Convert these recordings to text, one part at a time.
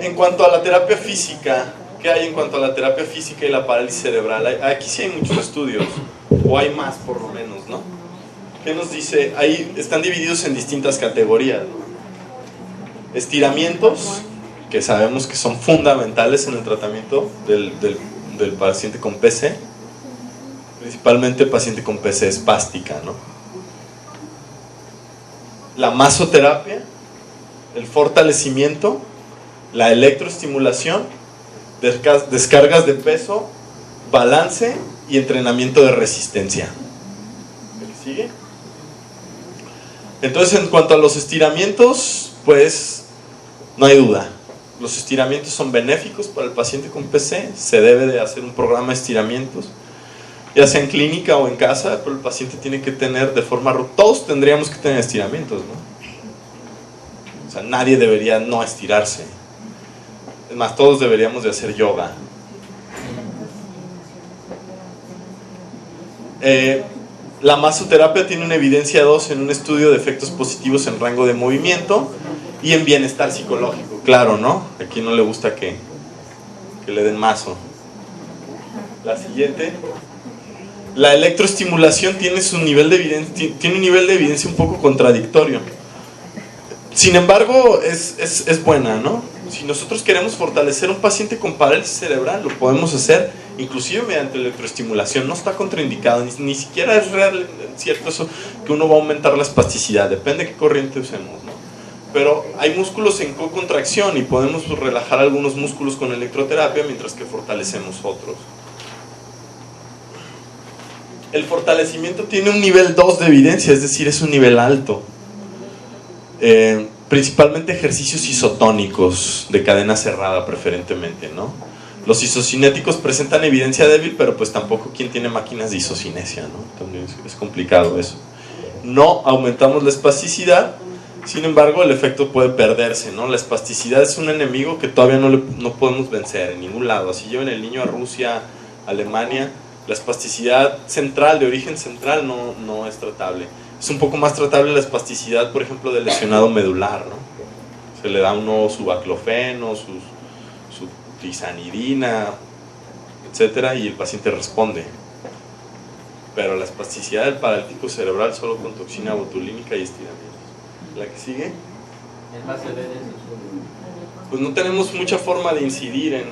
En cuanto a la terapia física, ¿qué hay en cuanto a la terapia física y la parálisis cerebral? Aquí sí hay muchos estudios, o hay más por lo menos, ¿no? ¿Qué nos dice? Ahí están divididos en distintas categorías, ¿no? Estiramientos, que sabemos que son fundamentales en el tratamiento del paciente con PC, principalmente paciente con PC espástica, ¿no? La masoterapia, el fortalecimiento, la electroestimulación, descargas de peso, balance y entrenamiento de resistencia. ¿Qué sigue? Entonces, en cuanto a los estiramientos, pues no hay duda. Los estiramientos son benéficos para el paciente con PC. Se debe de hacer un programa de estiramientos, ya sea en clínica o en casa, pero el paciente tiene que tener de forma... Todos tendríamos que tener estiramientos, ¿no? O sea, nadie debería no estirarse. Es más, todos deberíamos de hacer yoga. La masoterapia tiene una evidencia 2 en un estudio de efectos positivos en rango de movimiento y en bienestar psicológico. Claro, ¿no? A quien no le gusta que le den maso. La siguiente. La electroestimulación tiene un nivel de evidencia un poco contradictorio. Sin embargo, es buena, ¿no? Si nosotros queremos fortalecer a un paciente con parálisis cerebral, lo podemos hacer inclusive mediante electroestimulación. No está contraindicado, ni siquiera es real, cierto eso, que uno va a aumentar la espasticidad. Depende de qué corriente usemos, ¿no? Pero hay músculos en co-contracción y podemos relajar algunos músculos con electroterapia mientras que fortalecemos otros. El fortalecimiento tiene un nivel 2 de evidencia, es decir, es un nivel alto. Principalmente ejercicios isotónicos de cadena cerrada preferentemente, ¿no? Los isocinéticos presentan evidencia débil, pero pues tampoco quien tiene máquinas de isocinesia, ¿no? También es complicado eso. No aumentamos la espasticidad, sin embargo el efecto puede perderse, ¿no? La espasticidad es un enemigo que todavía no podemos vencer en ningún lado. Así lleven el niño a Rusia, Alemania, la espasticidad central, de origen central, no es tratable. Es un poco más tratable la espasticidad, por ejemplo, del lesionado medular, ¿no? Se le da uno su baclofeno, su tizanidina, etcétera, y el paciente responde. Pero la espasticidad del paralítico cerebral solo con toxina botulínica y estiramientos. ¿La que sigue? Pues no tenemos mucha forma de incidir en...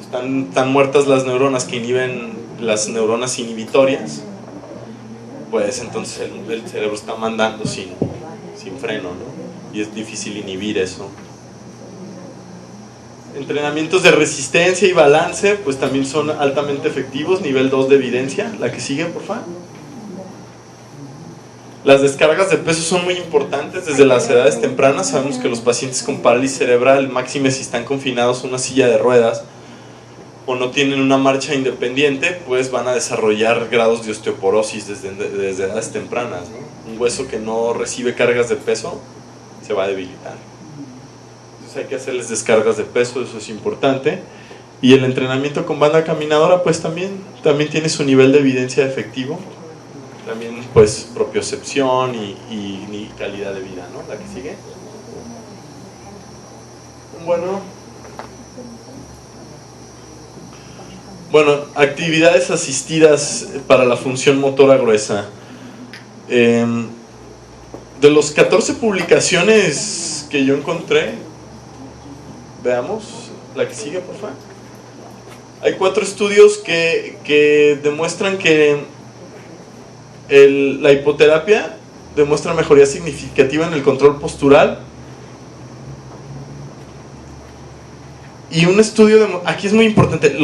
Están muertas las neuronas que inhiben las neuronas inhibitorias. Pues entonces el cerebro está mandando sin freno, ¿no? Y es difícil inhibir eso. Entrenamientos de resistencia y balance pues también son altamente efectivos, nivel 2 de evidencia. La que sigue, por favor. Las descargas de peso son muy importantes desde las edades tempranas. Sabemos que los pacientes con parálisis cerebral, máxime si están confinados a una silla de ruedas o no tienen una marcha independiente, pues van a desarrollar grados de osteoporosis desde edades tempranas, ¿no? Un hueso que no recibe cargas de peso se va a debilitar. Entonces hay que hacerles descargas de peso, eso es importante. Y el entrenamiento con banda caminadora pues también tiene su nivel de evidencia efectivo. También pues propiocepción y calidad de vida, ¿no? La que sigue. Bueno, actividades asistidas para la función motora gruesa. De los 14 publicaciones que yo encontré, veamos, la que sigue, por favor. Hay 4 estudios que demuestran que la hipoterapia demuestra mejoría significativa en el control postural. Y un estudio, aquí es muy importante,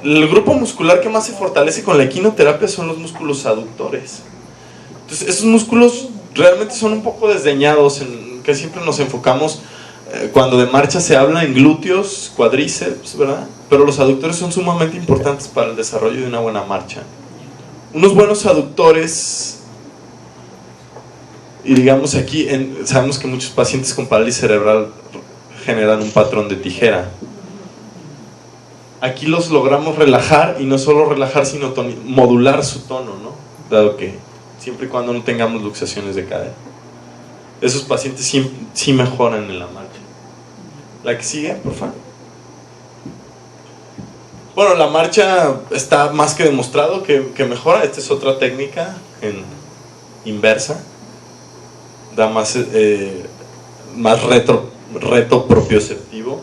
el grupo muscular que más se fortalece con la equinoterapia son los músculos aductores. Entonces esos músculos realmente son un poco desdeñados, que siempre nos enfocamos, cuando de marcha se habla en glúteos, cuádriceps, ¿verdad? Pero los aductores son sumamente importantes para el desarrollo de una buena marcha. Unos buenos aductores, y digamos aquí, sabemos que muchos pacientes con parálisis cerebral generan un patrón de tijera. Aquí los logramos relajar, y no solo relajar, sino modular su tono, ¿no? Dado que siempre y cuando no tengamos luxaciones de cadera. Esos pacientes sí mejoran en la marcha. La que sigue, por favor. Bueno, la marcha está más que demostrado que mejora. Esta es otra técnica en inversa. Da más reto propioceptivo.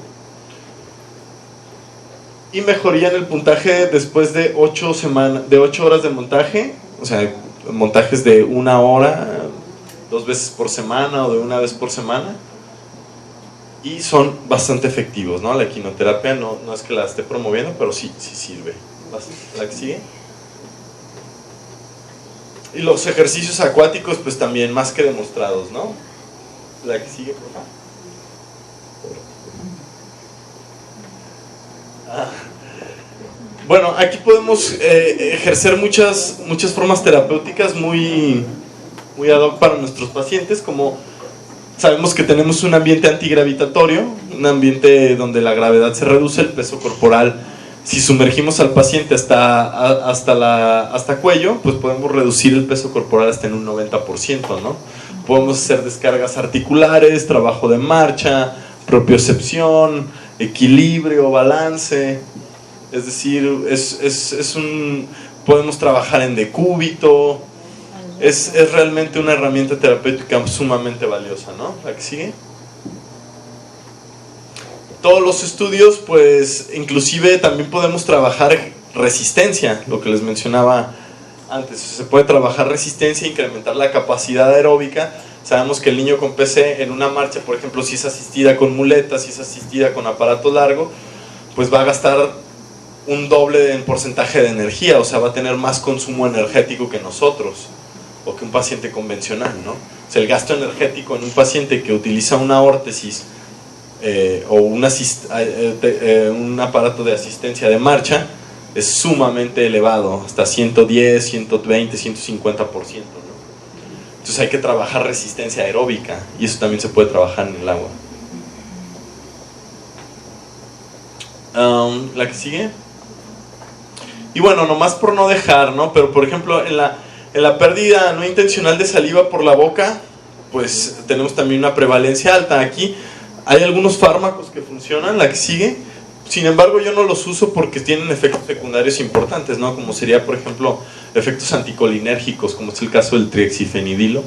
Y mejoría en el puntaje después de 8 horas de montaje. O sea, montajes de 1 hora, 2 veces por semana o de 1 vez por semana. Y son bastante efectivos, ¿no? La equinoterapia no es que la esté promoviendo, pero sí sirve. La que sigue. Y los ejercicios acuáticos, pues también más que demostrados, ¿no? La que sigue, por favor. Bueno, aquí podemos ejercer muchas formas terapéuticas muy ad hoc para nuestros pacientes, como sabemos que tenemos un ambiente antigravitatorio, un ambiente donde la gravedad se reduce, el peso corporal, si sumergimos al paciente hasta cuello, pues podemos reducir el peso corporal hasta en un 90%, ¿no? Podemos hacer descargas articulares, trabajo de marcha, propiocepción, equilibrio, balance, es decir, podemos trabajar en decúbito. Es realmente una herramienta terapéutica sumamente valiosa, ¿no? La que sigue. Todos los estudios, pues, inclusive también podemos trabajar resistencia, lo que les mencionaba antes. Se puede trabajar resistencia, incrementar la capacidad aeróbica. Sabemos que el niño con PC en una marcha, por ejemplo, si es asistida con muletas, si es asistida con aparato largo, pues va a gastar un doble en porcentaje de energía, o sea, va a tener más consumo energético que nosotros, o que un paciente convencional, ¿no? O sea, el gasto energético en un paciente que utiliza una órtesis o un aparato de asistencia de marcha es sumamente elevado, hasta 110, 120, 150%, ¿no? Entonces hay que trabajar resistencia aeróbica, y eso también se puede trabajar en el agua. La que sigue. Y bueno, nomás por no dejar, ¿no? Pero por ejemplo, en la pérdida no intencional de saliva por la boca, pues tenemos también una prevalencia alta. Aquí hay algunos fármacos que funcionan, la que sigue. Sin embargo, yo no los uso porque tienen efectos secundarios importantes, ¿no? Como sería, por ejemplo, efectos anticolinérgicos, como es el caso del triexifenidilo.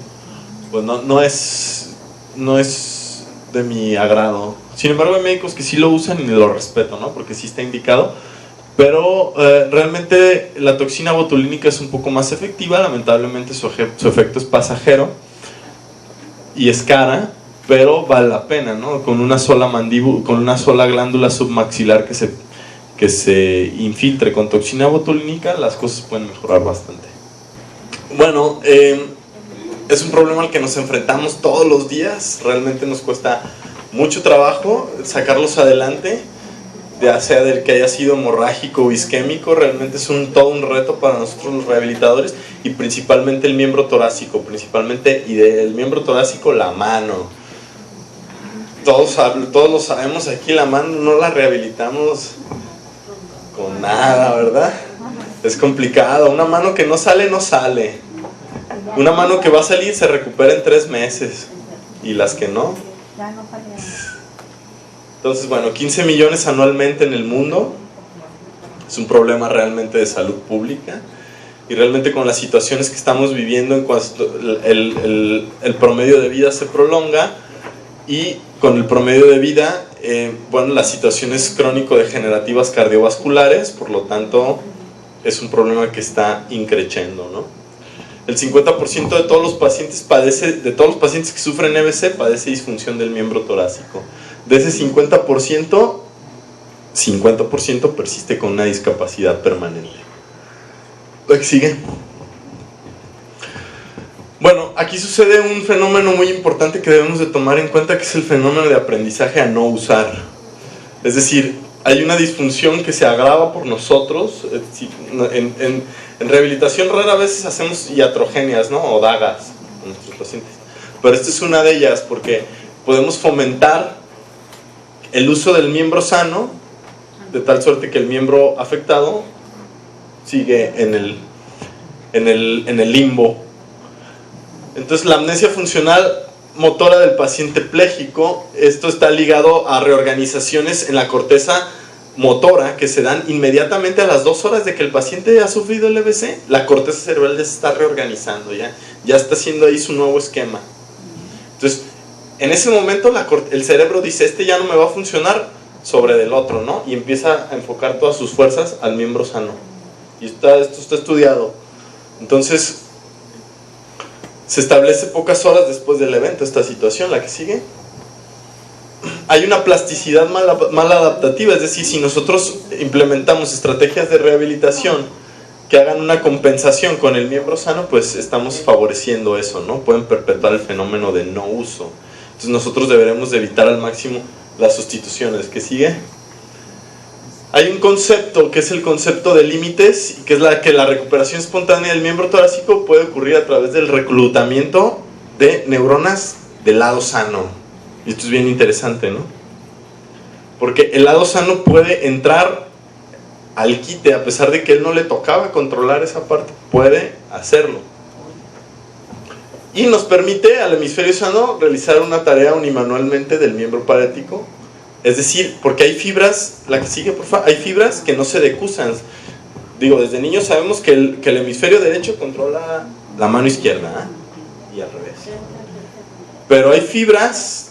Pues no es de mi agrado. Sin embargo, hay médicos que sí lo usan y lo respeto, ¿no? Porque sí está indicado. Pero realmente la toxina botulínica es un poco más efectiva. Lamentablemente su efecto es pasajero y es cara, pero vale la pena, ¿no? Con una sola glándula submaxilar que se infiltre con toxina botulínica, las cosas pueden mejorar bastante. Bueno, es un problema al que nos enfrentamos todos los días. Realmente nos cuesta mucho trabajo sacarlos adelante, ya sea del que haya sido hemorrágico o isquémico. Realmente es todo un reto para nosotros los rehabilitadores, y principalmente el miembro torácico, y del miembro torácico la mano. Todos lo sabemos aquí, la mano no la rehabilitamos con nada, ¿verdad? Es complicado. Una mano que no sale, no sale. Una mano que va a salir se recupera en 3 meses, y las que no. Entonces, bueno, 15 millones anualmente en el mundo. Es un problema realmente de salud pública, y realmente con las situaciones que estamos viviendo, en cuanto el promedio de vida se prolonga, y con el promedio de vida, bueno, las situaciones crónico-degenerativas cardiovasculares, por lo tanto, es un problema que está increciendo, ¿no? El 50% de todos los pacientes que sufren EBC padece disfunción del miembro torácico. De ese 50% persiste con una discapacidad permanente. ¿Lo que sigue? Bueno, aquí sucede un fenómeno muy importante que debemos de tomar en cuenta, que es el fenómeno de aprendizaje a no usar. Es decir, hay una disfunción que se agrava por nosotros. En rehabilitación rara vez hacemos iatrogenias, ¿no? O dagas con nuestros pacientes. Pero esta es una de ellas, porque podemos fomentar el uso del miembro sano, de tal suerte que el miembro afectado sigue en el limbo. Entonces la amnesia funcional motora del paciente pléjico, esto está ligado a reorganizaciones en la corteza motora que se dan inmediatamente a las 2 horas de que el paciente ha sufrido el EBC. La corteza cerebral ya se está reorganizando, ya está haciendo ahí su nuevo esquema. Entonces, en ese momento el cerebro dice, este ya no me va a funcionar sobre del otro, ¿no? Y empieza a enfocar todas sus fuerzas al miembro sano. Y esto está estudiado. Entonces, se establece pocas horas después del evento esta situación, la que sigue. Hay una plasticidad mal adaptativa, es decir, si nosotros implementamos estrategias de rehabilitación que hagan una compensación con el miembro sano, pues estamos favoreciendo eso, ¿no? Pueden perpetuar el fenómeno de no uso. Entonces nosotros deberemos de evitar al máximo las sustituciones. ¿Qué sigue? Hay un concepto que es el concepto de límites, y que es que la recuperación espontánea del miembro torácico puede ocurrir a través del reclutamiento de neuronas del lado sano. Y esto es bien interesante, ¿no? Porque el lado sano puede entrar al quite, a pesar de que él no le tocaba controlar esa parte, puede hacerlo. Y nos permite al hemisferio sano realizar una tarea unimanualmente del miembro parético. Es decir, porque hay fibras, la que sigue por favor, hay fibras que no se decusan. Digo, desde niños sabemos que el hemisferio derecho controla la mano izquierda, ¿eh? Y al revés. Pero hay fibras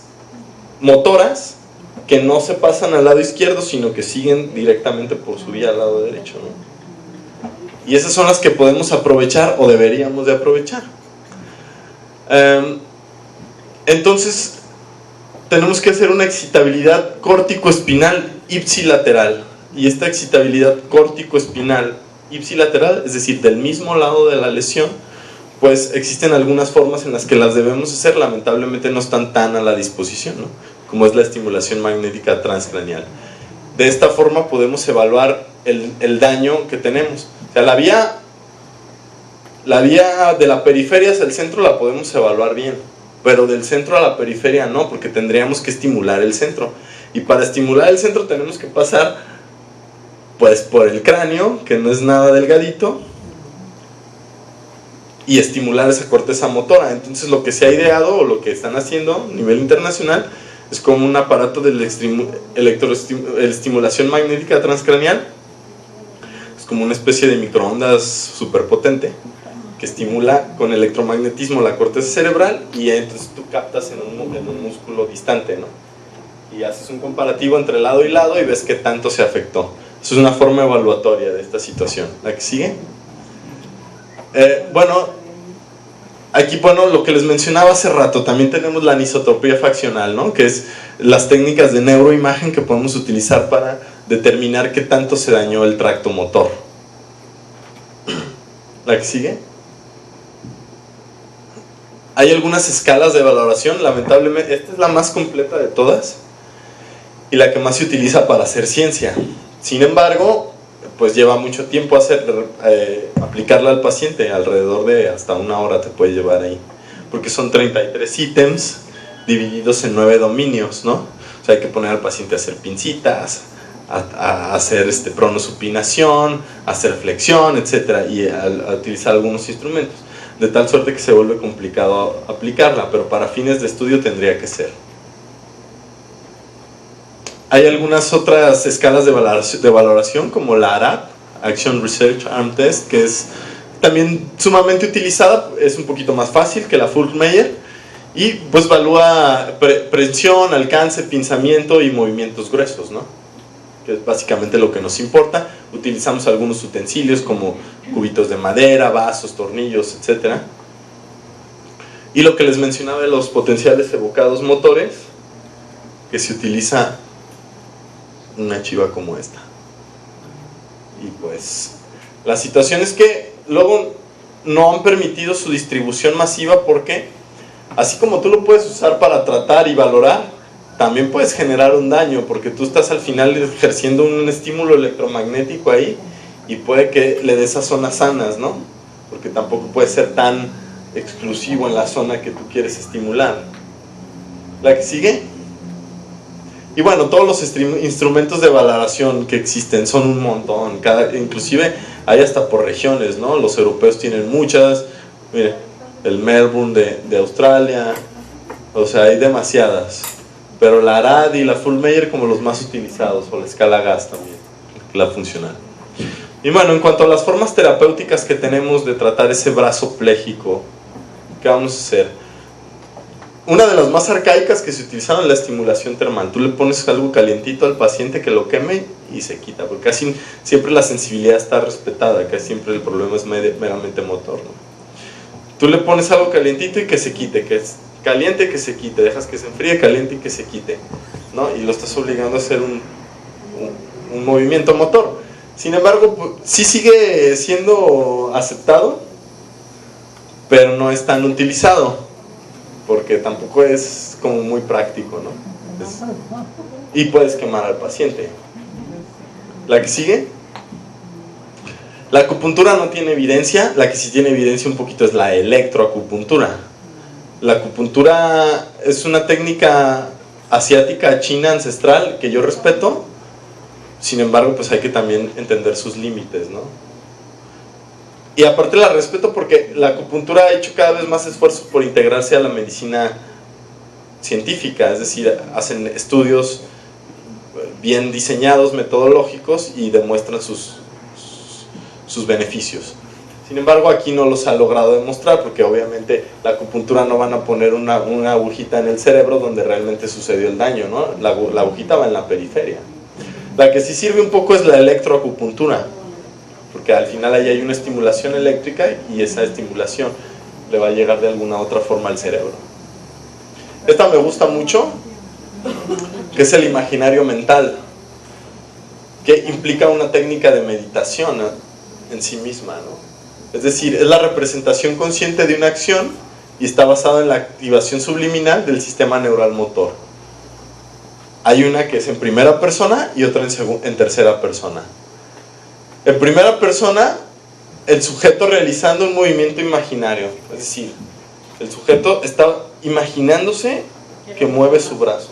motoras que no se pasan al lado izquierdo, sino que siguen directamente por su vía al lado derecho, ¿no? Y esas son las que podemos aprovechar o deberíamos de aprovechar. Entonces tenemos que hacer una excitabilidad córtico-espinal ipsilateral, y esta excitabilidad córtico-espinal ipsilateral, es decir, del mismo lado de la lesión, pues existen algunas formas en las que las debemos hacer, lamentablemente no están tan a la disposición, ¿no? Como es la estimulación magnética transcraneal. De esta forma podemos evaluar el daño que tenemos. O sea, la vía de la periferia hacia el centro la podemos evaluar bien, pero del centro a la periferia no, porque tendríamos que estimular el centro. Y para estimular el centro tenemos que pasar pues por el cráneo, que no es nada delgadito, y estimular esa corteza motora. Entonces lo que se ha ideado, o lo que están haciendo a nivel internacional, es como un aparato de estimulación magnética transcraneal. Es como una especie de microondas superpotente que estimula con electromagnetismo la corteza cerebral, y entonces tú captas en un músculo distante, ¿no? Y haces un comparativo entre lado y lado y ves qué tanto se afectó. Eso es una forma evaluatoria de esta situación. ¿La que sigue? Aquí lo que les mencionaba hace rato, también tenemos la anisotropía faccional, ¿no? Que es las técnicas de neuroimagen que podemos utilizar para determinar qué tanto se dañó el tracto motor. ¿La que sigue? Hay algunas escalas de valoración, lamentablemente esta es la más completa de todas y la que más se utiliza para hacer ciencia. Sin embargo, pues lleva mucho tiempo aplicarla al paciente, alrededor de hasta 1 hora te puede llevar ahí, porque son 33 ítems divididos en 9 dominios, ¿no? O sea, hay que poner al paciente a hacer pincitas, a hacer pronosupinación, a hacer flexión, etc. y a utilizar algunos instrumentos, de tal suerte que se vuelve complicado aplicarla, pero para fines de estudio tendría que ser. Hay algunas otras escalas de valoración, como la ARAT, Action Research Arm Test, que es también sumamente utilizada, es un poquito más fácil que la Fultmeyer, y pues evalúa presión, alcance, pinzamiento y movimientos gruesos, ¿no? Que es básicamente lo que nos importa. Utilizamos algunos utensilios como cubitos de madera, vasos, tornillos, etc. Y lo que les mencionaba de los potenciales evocados motores, que se utiliza una chiva como esta. Y pues la situación es que luego no han permitido su distribución masiva, porque así como tú lo puedes usar para tratar y valorar, también puedes generar un daño, porque tú estás al final ejerciendo un estímulo electromagnético ahí y puede que le des a zonas sanas, ¿no? Porque tampoco puede ser tan exclusivo en la zona que tú quieres estimular. ¿La que sigue? Y bueno, todos los instrumentos de valoración que existen son un montón, inclusive hay hasta por regiones, ¿no? Los europeos tienen muchas, mire, el Melbourne de Australia, O sea, hay demasiadas. Pero la Arad y la Fullmeyer como los más utilizados, o la escala GAS también, la funcional. Y bueno, en cuanto a las formas terapéuticas que tenemos de tratar ese brazo pléjico, ¿qué vamos a hacer? Una de las más arcaicas que se utilizaron es la estimulación termal. Tú le pones algo calientito al paciente que lo queme y se quita, porque casi siempre la sensibilidad está respetada, casi siempre el problema es meramente motor, ¿no? Tú le pones algo calientito y que se quite, que es caliente, que se quite, dejas que se enfríe, caliente y que se quite, ¿no? Y lo estás obligando a hacer un movimiento motor. Sin embargo, pues, sí sigue siendo aceptado, pero no es tan utilizado, porque tampoco es como muy práctico, ¿no? Y puedes quemar al paciente. ¿La que sigue? La acupuntura no tiene evidencia. La que sí tiene evidencia un poquito es la electroacupuntura. La acupuntura es una técnica asiática, china, ancestral, que yo respeto. Sin embargo, pues hay que también entender sus límites, ¿no? Y aparte la respeto porque la acupuntura ha hecho cada vez más esfuerzos por integrarse a la medicina científica, es decir, hacen estudios bien diseñados, metodológicos, y demuestran sus beneficios. Sin embargo, aquí no los ha logrado demostrar, porque obviamente la acupuntura no van a poner una agujita en el cerebro donde realmente sucedió el daño, ¿no? La agujita va en la periferia. La que sí sirve un poco es la electroacupuntura, porque al final ahí hay una estimulación eléctrica y esa estimulación le va a llegar de alguna otra forma al cerebro. Esta me gusta mucho, que es el imaginario mental, que implica una técnica de meditación en sí misma, ¿no? Es decir, es la representación consciente de una acción y está basada en la activación subliminal del sistema neural motor. Hay una que es en primera persona y otra en tercera persona. En primera persona, el sujeto realizando un movimiento imaginario, es decir, el sujeto está imaginándose que mueve su brazo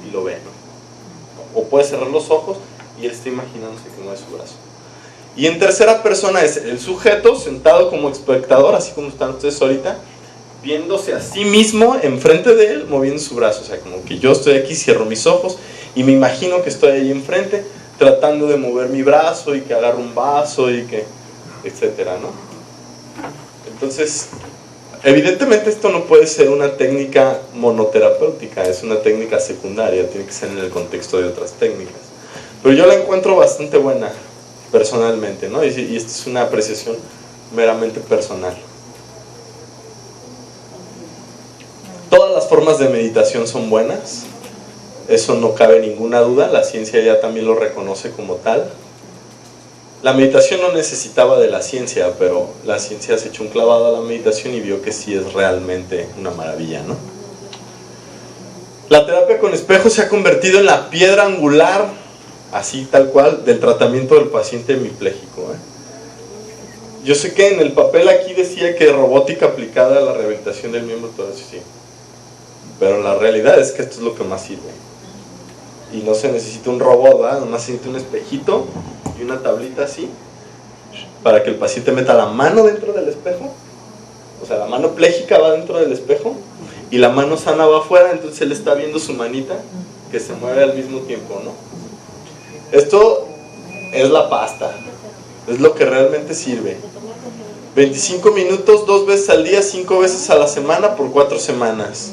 y lo ve, ¿no? O puede cerrar los ojos y él está imaginándose que mueve su brazo. Y en tercera persona es el sujeto sentado como espectador, así como están ustedes ahorita, viéndose a sí mismo enfrente de él, moviendo su brazo. O sea, como que yo estoy aquí, cierro mis ojos y me imagino que estoy ahí enfrente, tratando de mover mi brazo y que agarro un vaso y que, etcétera, ¿no? Entonces, evidentemente esto no puede ser una técnica monoterapéutica, es una técnica secundaria, tiene que ser en el contexto de otras técnicas. Pero yo la encuentro bastante buena, personalmente, ¿no? Y esta es una apreciación meramente personal. Todas las formas de meditación son buenas, eso no cabe ninguna duda, la ciencia ya también lo reconoce como tal. La meditación no necesitaba de la ciencia, pero la ciencia se echó un clavado a la meditación y vio que sí es realmente una maravilla, ¿no? La terapia con espejo se ha convertido en la piedra angular, así tal cual, del tratamiento del paciente hemipléjico, ¿eh? Yo sé que en el papel aquí decía que robótica aplicada a la rehabilitación del miembro torácico, sí, pero la realidad es que esto es lo que más sirve. Y no se necesita un robot, ¿verdad? Nomás se necesita un espejito y una tablita así, para que el paciente meta la mano dentro del espejo. O sea, la mano pléjica va dentro del espejo y la mano sana va afuera, entonces él está viendo su manita que se mueve al mismo tiempo, ¿no? Esto es la pasta, es lo que realmente sirve. 25 minutos, 2 veces al día, 5 veces a la semana por 4 semanas.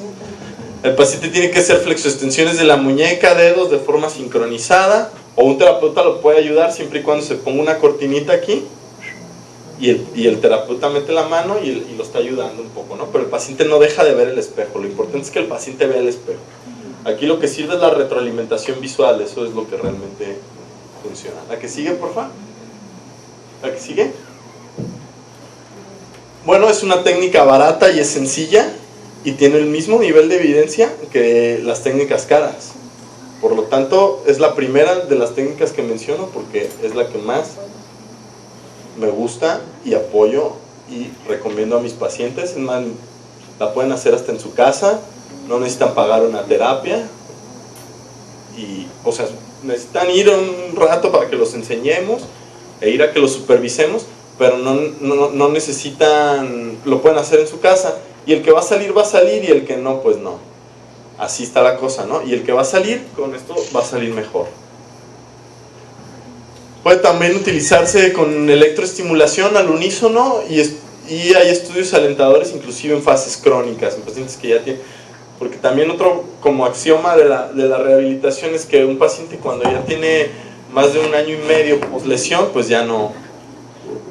El paciente tiene que hacer flexoextensiones de la muñeca, dedos de forma sincronizada, o un terapeuta lo puede ayudar siempre y cuando se ponga una cortinita aquí y el terapeuta mete la mano y lo está ayudando un poco, ¿no? Pero el paciente no deja de ver el espejo, lo importante es que el paciente vea el espejo. Aquí lo que sirve es la retroalimentación visual, eso es lo que realmente funciona. ¿La que sigue, por favor? ¿La que sigue? Bueno, es una técnica barata y es sencilla y tiene el mismo nivel de evidencia que las técnicas caras. Por lo tanto, es la primera de las técnicas que menciono porque es la que más me gusta y apoyo y recomiendo a mis pacientes. Es más, la pueden hacer hasta en su casa, no necesitan pagar una terapia y, o sea, necesitan ir un rato para que los enseñemos e ir a que los supervisemos, pero no necesitan, lo pueden hacer en su casa y el que va a salir, y el que no, pues no. Así está la cosa, ¿no? Y el que va a salir, con esto va a salir mejor. Puede también utilizarse con electroestimulación al unísono y hay estudios alentadores inclusive en fases crónicas, en pacientes que ya tienen... Porque también otro como axioma de la rehabilitación es que un paciente cuando ya tiene más de 1 año y medio post lesión, pues ya no...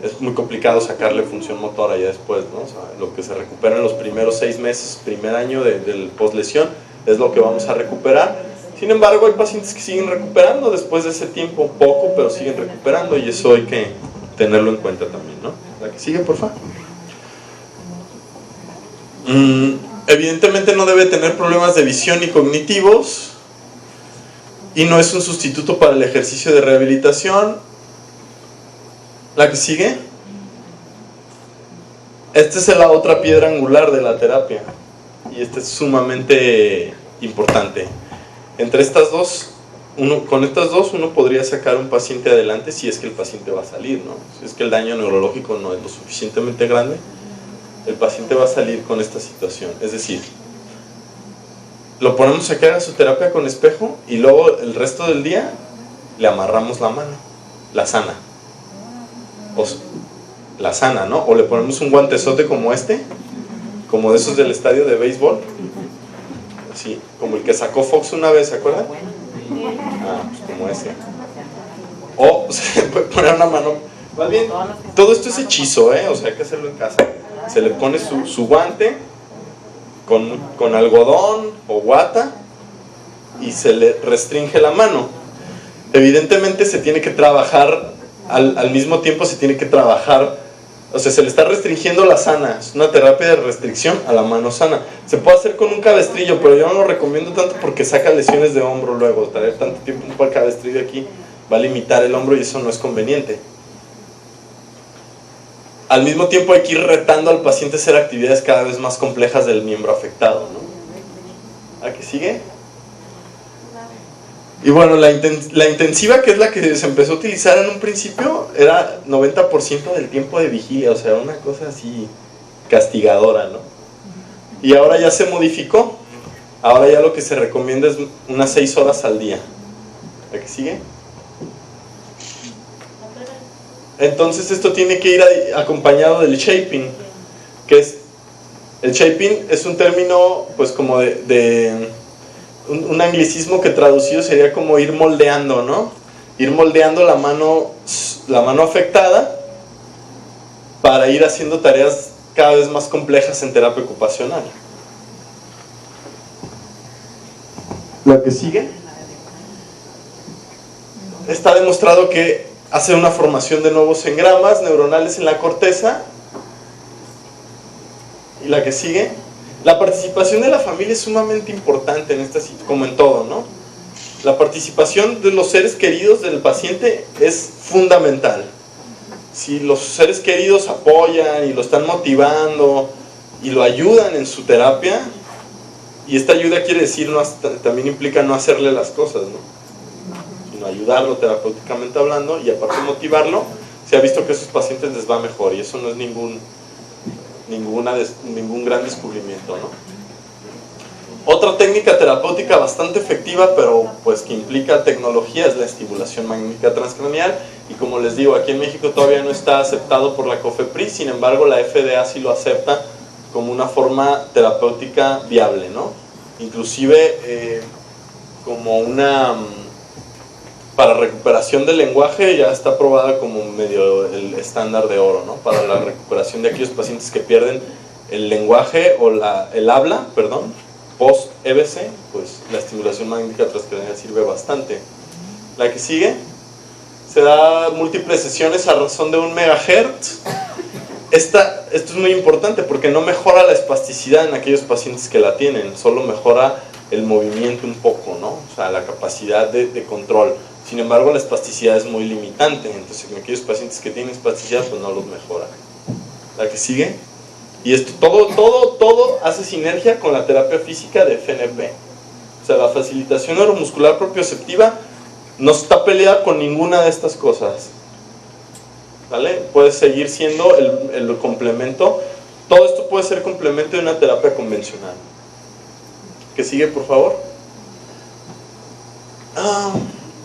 Es muy complicado sacarle función motora ya después, ¿no? O sea, lo que se recupera en los primeros 6 meses, primer año del post lesión, es lo que vamos a recuperar. Sin embargo, hay pacientes que siguen recuperando después de ese tiempo, poco, pero siguen recuperando y eso hay que tenerlo en cuenta también, ¿no? La que sigue, por favor. Evidentemente no debe tener problemas de visión ni cognitivos y no es un sustituto para el ejercicio de rehabilitación. La que sigue. Esta es la otra piedra angular de la terapia y esta es sumamente importante. Entre estas dos, con estas dos uno podría sacar un paciente adelante si es que el paciente va a salir, ¿no? Si es que el daño neurológico no es lo suficientemente grande, el paciente va a salir con esta situación. Es decir, lo ponemos a que haga su terapia con espejo y luego el resto del día le amarramos la mano, la sana. La sana, ¿no? O le ponemos un guantezote como este, como de esos del estadio de béisbol. Sí, como el que sacó Fox una vez, ¿se acuerdan? Pues como ese. O se le puede poner una mano. Más bien, todo esto es hechizo, ¿eh? O sea, hay que hacerlo en casa. Se le pone su guante con algodón o guata y se le restringe la mano. Evidentemente se tiene que trabajar, al mismo tiempo se tiene que trabajar. O sea, se le está restringiendo la sana. Es una terapia de restricción a la mano sana. Se puede hacer con un cabestrillo, pero yo no lo recomiendo tanto porque saca lesiones de hombro luego. Traer tanto tiempo un cabestrillo aquí va a limitar el hombro y eso no es conveniente. Al mismo tiempo hay que ir retando al paciente a hacer actividades cada vez más complejas del miembro afectado, ¿no? ¿A qué sigue? Y bueno, la intensiva, que es la que se empezó a utilizar en un principio, era 90% del tiempo de vigilia, o sea, una cosa así castigadora, ¿no? Y ahora ya se modificó. Ahora ya lo que se recomienda es unas 6 horas al día. ¿A qué sigue? Entonces esto tiene que ir acompañado del shaping, que es... El shaping es un término, pues como un anglicismo que traducido sería como ir moldeando, ¿no? Ir moldeando la mano afectada para ir haciendo tareas cada vez más complejas en terapia ocupacional. La que sigue. Está demostrado que hace una formación de nuevos engramas neuronales en la corteza. Y la que sigue. La participación de la familia es sumamente importante en esta situación, como en todo, ¿no? La participación de los seres queridos del paciente es fundamental. Si los seres queridos apoyan y lo están motivando y lo ayudan en su terapia, y esta ayuda quiere decir, también implica no hacerle las cosas, ¿no? Sino ayudarlo terapéuticamente hablando y aparte motivarlo, se ha visto que a esos pacientes les va mejor y eso no es ningún gran descubrimiento, ¿no? Otra técnica terapéutica bastante efectiva, pero pues que implica tecnología, es la estimulación magnética transcranial. Y como les digo, aquí en México todavía no está aceptado por la COFEPRIS, sin embargo la FDA sí lo acepta como una forma terapéutica viable, ¿no? Inclusive como para recuperación del lenguaje ya está aprobada como medio el estándar de oro, ¿no? Para la recuperación de aquellos pacientes que pierden el lenguaje o el habla, post-EBC, pues la estimulación magnética transcranial sirve bastante. La que sigue, se da múltiples sesiones a razón de 1 MHz. Esto es muy importante porque no mejora la espasticidad en aquellos pacientes que la tienen, solo mejora el movimiento un poco, ¿no? O sea, la capacidad de control. Sin embargo, la espasticidad es muy limitante, entonces en aquellos pacientes que tienen espasticidad, pues no los mejora. La que sigue. Y esto todo hace sinergia con la terapia física de FNP. O sea, la facilitación neuromuscular propioceptiva no está peleada con ninguna de estas cosas. ¿Vale? Puede seguir siendo el complemento Todo esto puede ser complemento de una terapia convencional. ¿Que sigue, por favor?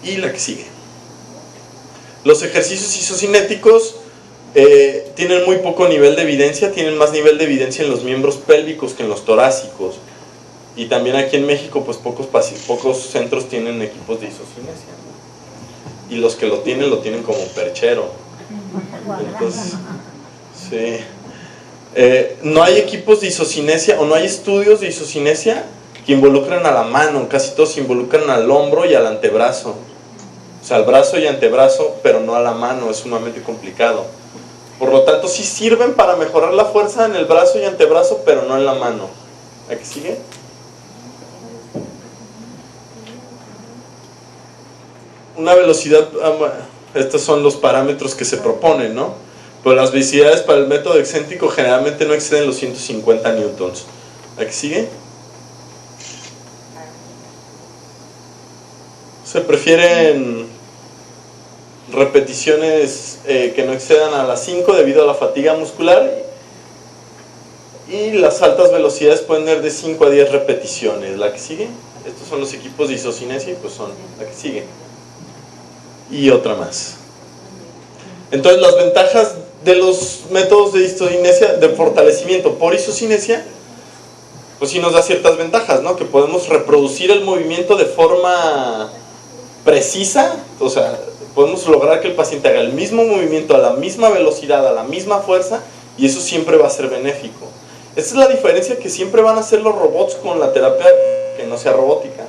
Y la que sigue. Los ejercicios isocinéticos tienen muy poco nivel de evidencia, tienen más nivel de evidencia en los miembros pélvicos que en los torácicos. Y también aquí en México, pues pocos centros tienen equipos de isocinesia, ¿no? Y los que lo tienen como perchero. Entonces, sí. No hay equipos de isocinesia o no hay estudios de isocinesia que involucran a la mano, casi todos involucran al hombro y al antebrazo. O sea, al brazo y antebrazo, pero no a la mano, es sumamente complicado. Por lo tanto, sí sirven para mejorar la fuerza en el brazo y antebrazo, pero no en la mano. ¿A qué sigue? Una velocidad, estos son los parámetros que se proponen, ¿no? Pero las velocidades para el método excéntrico generalmente no exceden los 150 newtons. ¿A qué sigue? Se prefieren repeticiones que no excedan a las 5 debido a la fatiga muscular, y las altas velocidades pueden ir de 5 a 10 repeticiones. ¿La que sigue? Estos son los equipos de isocinesia y pues son la que sigue. Y otra más. Entonces las ventajas de los métodos de isocinesia, de fortalecimiento por isocinesia, pues sí nos da ciertas ventajas, ¿no? Que podemos reproducir el movimiento de forma precisa, o sea, podemos lograr que el paciente haga el mismo movimiento a la misma velocidad, a la misma fuerza, y eso siempre va a ser benéfico. Esta es la diferencia que siempre van a hacer los robots con la terapia que no sea robótica.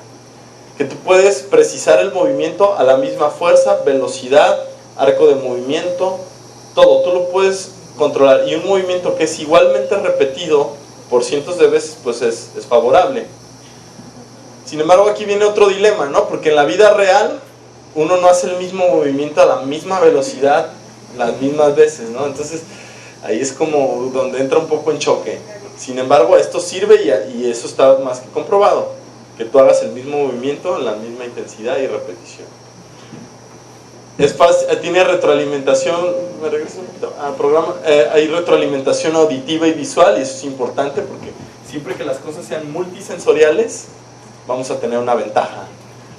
Que tú puedes precisar el movimiento a la misma fuerza, velocidad, arco de movimiento, todo, tú lo puedes controlar, y un movimiento que es igualmente repetido por cientos de veces, pues es favorable. Sin embargo, aquí viene otro dilema, ¿no? Porque en la vida real uno no hace el mismo movimiento a la misma velocidad las mismas veces, ¿no? Entonces ahí es como donde entra un poco en choque. Sin embargo, esto sirve y eso está más que comprobado, que tú hagas el mismo movimiento en la misma intensidad y repetición. Es fácil, tiene retroalimentación, me regreso un poquito al programa, hay retroalimentación auditiva y visual, y eso es importante porque siempre que las cosas sean multisensoriales vamos a tener una ventaja.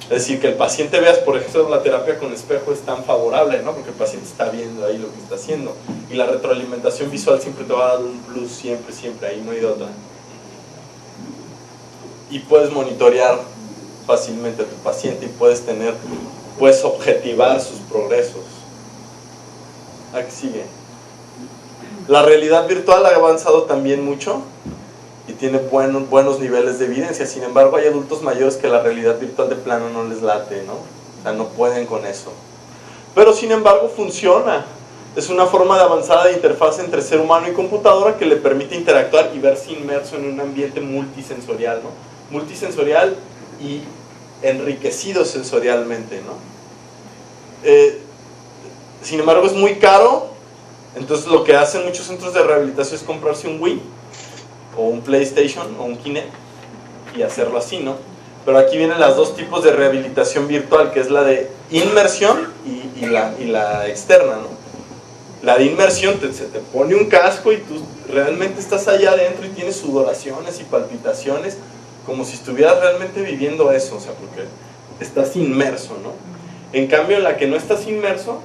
Es decir, que el paciente veas, por ejemplo, la terapia con espejo es tan favorable, ¿no? Porque el paciente está viendo ahí lo que está haciendo, y la retroalimentación visual siempre te va a dar un plus, siempre, ahí no hay de otra. Y puedes monitorear fácilmente a tu paciente y puedes objetivar sus progresos. Aquí sigue. La realidad virtual ha avanzado también mucho y tiene buenos niveles de evidencia. Sin embargo, hay adultos mayores que la realidad virtual de plano no les late, ¿no? O sea, no pueden con eso. Pero sin embargo funciona. Es una forma de avanzada de interfaz entre ser humano y computadora que le permite interactuar y verse inmerso en un ambiente multisensorial, ¿no? Multisensorial y enriquecido sensorialmente, ¿no? Sin embargo, es muy caro. Entonces lo que hacen muchos centros de rehabilitación es comprarse un Wii o un PlayStation o un Kinect y hacerlo así, ¿no? Pero aquí vienen los dos tipos de rehabilitación virtual, que es la de inmersión y la externa, ¿no? La de inmersión, se te pone un casco y tú realmente estás allá adentro y tienes sudoraciones y palpitaciones como si estuvieras realmente viviendo eso, o sea, porque estás inmerso, ¿no? En cambio, en la que no estás inmerso,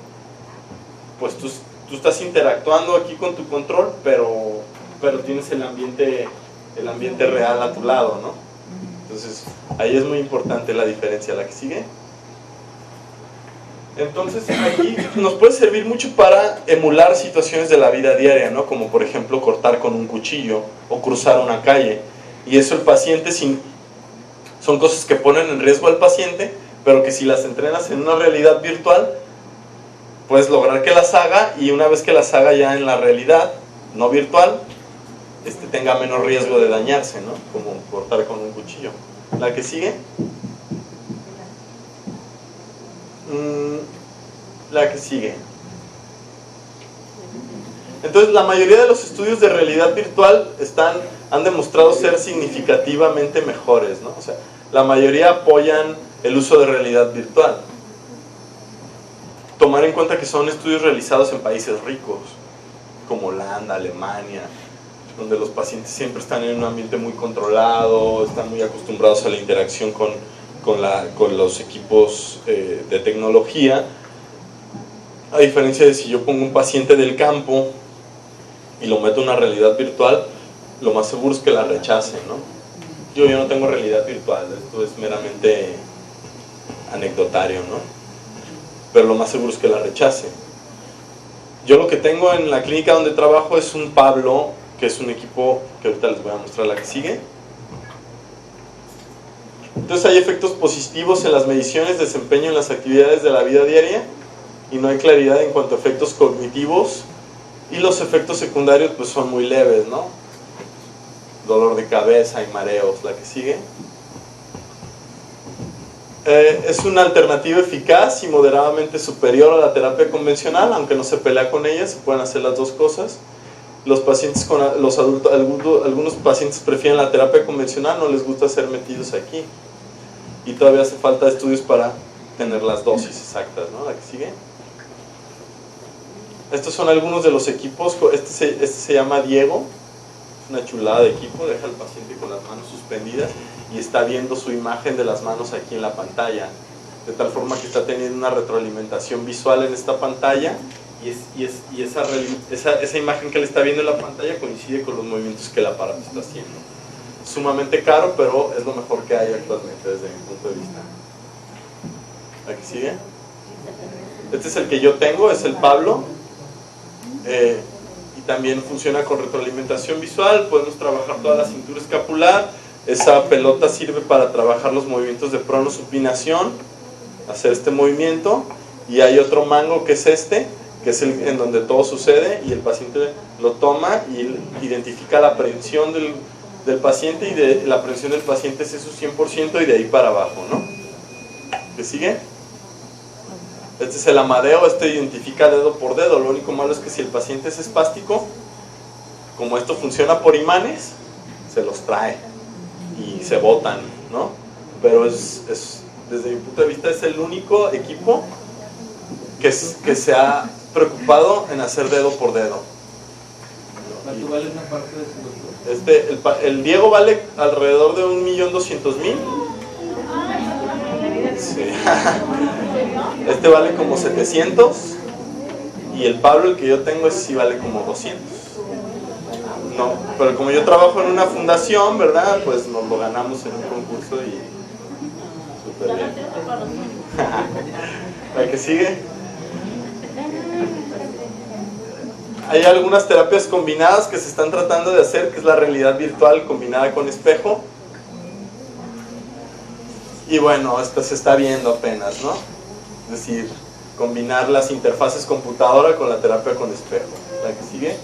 pues tú estás interactuando aquí con tu control, pero tienes el ambiente real a tu lado, ¿no? Entonces, ahí es muy importante la diferencia. ¿La que sigue? Entonces, aquí nos puede servir mucho para emular situaciones de la vida diaria, ¿no? Como por ejemplo cortar con un cuchillo o cruzar una calle. Y eso el paciente, son cosas que ponen en riesgo al paciente, pero que si las entrenas en una realidad virtual, puedes lograr que las haga, y una vez que las haga ya en la realidad no virtual, tenga menos riesgo de dañarse, ¿no? Como cortar con un cuchillo. ¿La que sigue? La que sigue. Entonces, la mayoría de los estudios de realidad virtual han demostrado ser significativamente mejores, ¿no? O sea, la mayoría apoyan el uso de realidad virtual. Tomar en cuenta que son estudios realizados en países ricos, como Holanda, Alemania. donde los pacientes siempre están en un ambiente muy controlado, están muy acostumbrados a la interacción con los equipos de tecnología, a diferencia de si yo pongo un paciente del campo y lo meto en una realidad virtual, lo más seguro es que la rechace, ¿no? Yo no tengo realidad virtual, esto es meramente anecdotario, ¿no? Pero lo más seguro es que la rechace. Yo lo que tengo en la clínica donde trabajo es un Pablo, que es un equipo que ahorita les voy a mostrar la que sigue. Entonces hay efectos positivos en las mediciones, desempeño en las actividades de la vida diaria, y no hay claridad en cuanto a efectos cognitivos, y los efectos secundarios pues son muy leves, ¿no? Dolor de cabeza y mareos, la que sigue. Es una alternativa eficaz y moderadamente superior a la terapia convencional, aunque no se pelea con ella, se pueden hacer las dos cosas. Los pacientes algunos pacientes prefieren la terapia convencional, no les gusta ser metidos aquí, y todavía hace falta estudios para tener las dosis exactas, ¿no? La que sigue. Estos son algunos de los equipos. Este se llama Diego, es una chulada de equipo, deja al paciente con las manos suspendidas y está viendo su imagen de las manos aquí en la pantalla, de tal forma que está teniendo una retroalimentación visual en esta pantalla, y esa imagen que él está viendo en la pantalla coincide con los movimientos que el aparato está haciendo. Sumamente caro, pero es lo mejor que hay actualmente desde mi punto de vista. ¿Aquí sigue? Este es el que yo tengo, es el Pablo, y también funciona con retroalimentación visual. Podemos trabajar toda la cintura escapular. Esa pelota sirve para trabajar los movimientos de pronosupinación, hacer este movimiento, y hay otro mango que es este, que es en donde todo sucede, y el paciente lo toma y identifica la aprehensión del paciente, y la aprehensión del paciente es su 100%, y de ahí para abajo, ¿no? ¿Qué sigue? Este es el Amadeo, este identifica dedo por dedo. Lo único malo es que si el paciente es espástico, como esto funciona por imanes, se los trae y se botan, ¿no? Pero desde mi punto de vista es el único equipo que se ha preocupado en hacer dedo por dedo. ¿Cuánto vale una parte de su doctor? El Diego vale alrededor de 1.200.000. Sí. Este vale como 700, y el Pablo, el que yo tengo, ese sí vale como 200. No, pero como yo trabajo en una fundación, ¿verdad? Pues nos lo ganamos en un concurso y súper bien. ¿La que sigue? Hay algunas terapias combinadas que se están tratando de hacer, que es la realidad virtual combinada con espejo. Y bueno, esto se está viendo apenas, ¿no? Es decir, combinar las interfaces computadora con la terapia con espejo. ¿La que sigue?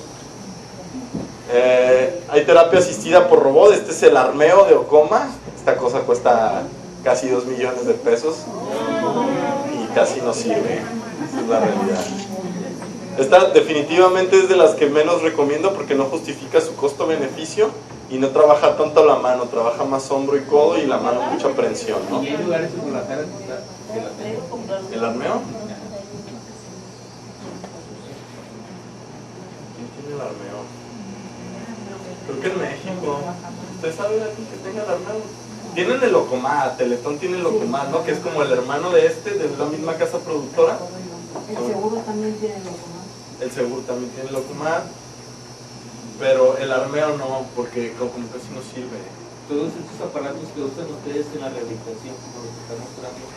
Hay terapia asistida por robot. Este es el Armeo de Ocoma. Esta cosa cuesta casi 2 millones de pesos y casi no sirve. Esa es la realidad. Esta definitivamente es de las que menos recomiendo, porque no justifica su costo-beneficio y no trabaja tanto la mano, trabaja más hombro y codo, y la mano mucha prensión, ¿no? ¿Y hay lugares en Guadalajara que la tengan? ¿El Armeo? ¿Quién tiene el Armeo? Creo que en México. ¿Usted sabe de alguien que tenga el Armeo? Tienen el Locomad, Teletón tiene el Locomad, ¿no? Que es como el hermano de la misma casa productora. El seguro también tiene Locomad. El seguro también tiene Locomad, pero el Armeo no, porque como casi no sirve. Todos estos aparatos que usan ustedes en la rehabilitación, como los que están mostrando,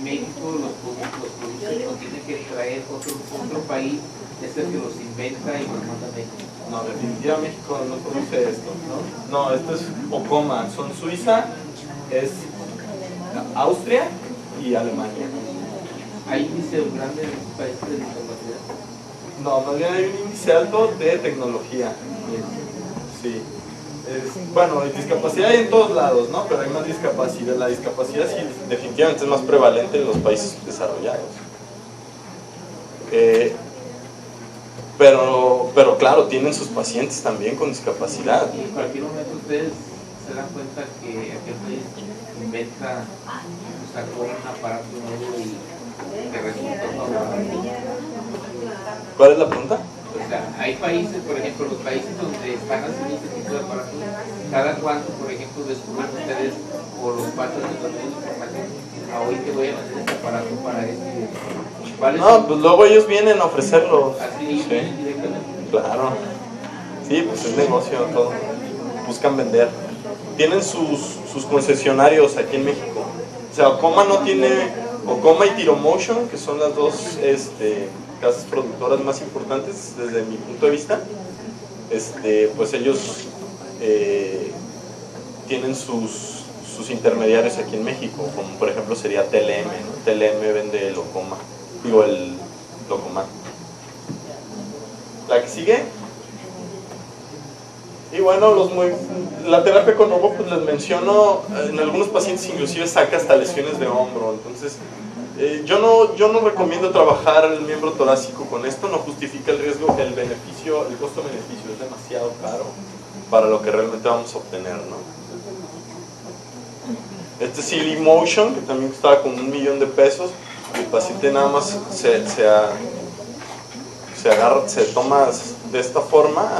México los produce, o tiene que traer otro país, es el que los inventa y los manda a México. No, definitivamente México no produce esto, ¿no? No, esto es Ocoma, son Suiza, es Austria y Alemania. ¿Hay índice grande en estos países de discapacidad? No, más bien hay un índice alto de tecnología. Sí. Bueno, hay discapacidad hay en todos lados, ¿no? Pero hay más discapacidad. La discapacidad sí definitivamente es más prevalente en los países desarrollados. Pero claro, tienen sus pacientes también con discapacidad. Y en cualquier momento ustedes se dan cuenta que aquel país inventa, sacó un aparato nuevo y que resultó favorable. ¿Cuál es la pregunta? O sea, hay países, por ejemplo, los países donde están haciendo este tipo de aparatos, cada cuánto, por ejemplo, descubren ustedes o los pasan de los medios de información, a hoy te voy a hacer este aparato para este. No, pues luego ellos vienen a ofrecerlos. Así, Sí, directamente. claro. Sí, pues es negocio todo. Buscan vender. Tienen sus concesionarios aquí en México. O sea, Okoma no tiene, Okoma y Tiromotion, que son las dos casas productoras más importantes desde mi punto de vista, pues ellos tienen sus intermediarios aquí en México, como por ejemplo sería TLM, ¿no? TLM vende el Okoma, digo el Locomat. La que sigue. Y bueno, la terapia con robo, pues les menciono, en algunos pacientes inclusive saca hasta lesiones de hombro. Entonces, yo no recomiendo trabajar el miembro torácico con esto, no justifica el riesgo, el beneficio, el costo-beneficio es demasiado caro para lo que realmente vamos a obtener, ¿no? Este Silly Motion, que también costaba como $1 millón, el paciente nada más se toma de esta forma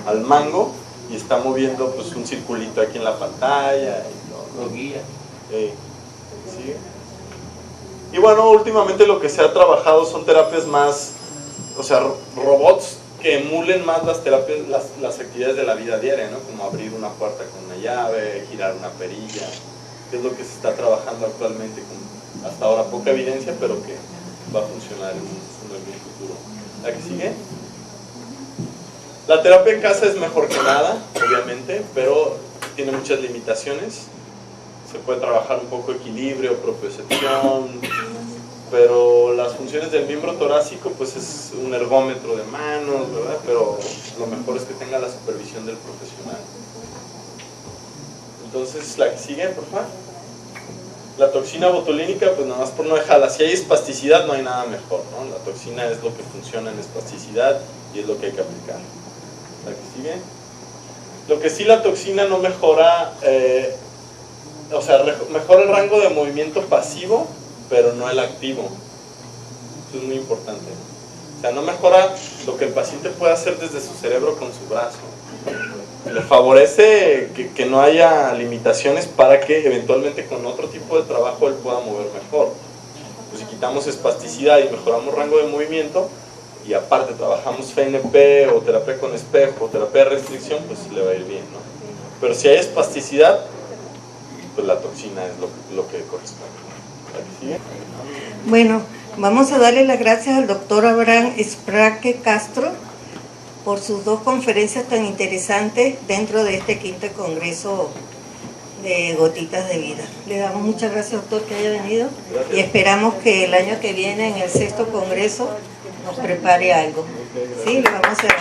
al mango y está moviendo pues un circulito aquí en la pantalla y todo. Lo guía. ¿Sí? Y bueno, últimamente lo que se ha trabajado son terapias más, o sea, robots que emulen más las terapias, las actividades de la vida diaria, ¿no? Como abrir una puerta con una llave, girar una perilla, que es lo que se está trabajando actualmente con hasta ahora poca evidencia, pero que va a funcionar en el futuro. ¿La que sigue? La terapia en casa es mejor que nada, obviamente, pero tiene muchas limitaciones. Se puede trabajar un poco equilibrio, propiocepción, pero las funciones del miembro torácico pues es un ergómetro de manos, ¿verdad? Pero lo mejor es que tenga la supervisión del profesional. Entonces, la que sigue, por favor. La toxina botulínica, pues nada más por no dejarla. Si hay espasticidad no hay nada mejor, ¿no? La toxina es lo que funciona en espasticidad y es lo que hay que aplicar. La que sigue. Lo que sí, la toxina no mejora, o sea, mejora el rango de movimiento pasivo, pero no el activo. Eso es muy importante. O sea, no mejora lo que el paciente puede hacer desde su cerebro con su brazo. Le favorece que no haya limitaciones para que eventualmente con otro tipo de trabajo él pueda mover mejor. Pues si quitamos espasticidad y mejoramos rango de movimiento, y aparte trabajamos FNP o terapia con espejo o terapia de restricción, pues le va a ir bien, ¿no? Pero si hay espasticidad, pues la toxina es lo que corresponde. ¿Sigue? Bueno, vamos a darle las gracias al doctor Abraham Spraque Castro por sus 2 conferencias tan interesantes dentro de este 5º Congreso de Gotitas de Vida. Le damos muchas gracias, doctor, que haya venido. Gracias. Y esperamos que el año que viene, en el 6º Congreso, nos prepare algo. Sí, le vamos a dar.